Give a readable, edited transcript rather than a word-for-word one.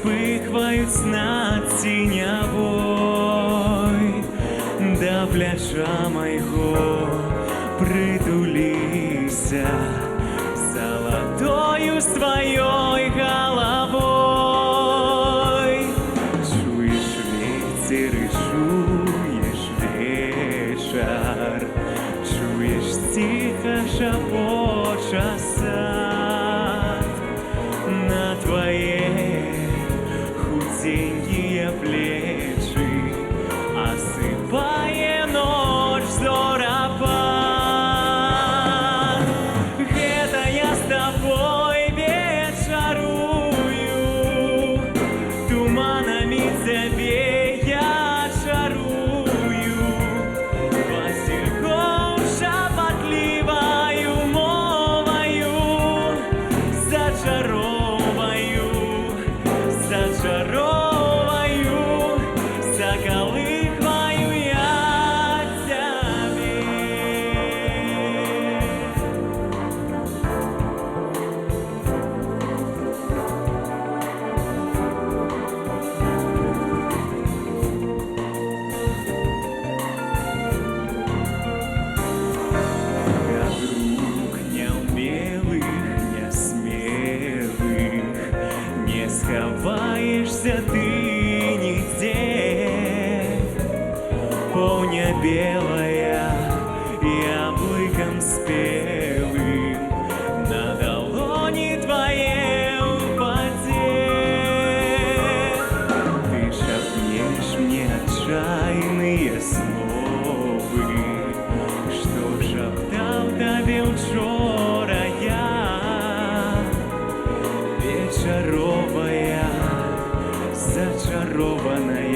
вспыхивают над синявой, до пляжа моего притулися золотою своей головой. Чуешь ветер и чуешь вечер, чуешь тихо шапоча сад на твоей худенькие плечи, осыпая ночь зоропад. Это я с тобой вечерую, туманами тебе я чарую, васильком шапотливою мовою зачароваю, заколыхаю я тебе. Как друг неумелых, несмелых, не сховаешься ты нигде. Полня белая, яблоком спелым, на долони твоей упаде. Ты шепнешь мне отчаянные словы, что шептал тебе вчора я. Вечеровая, зачарованная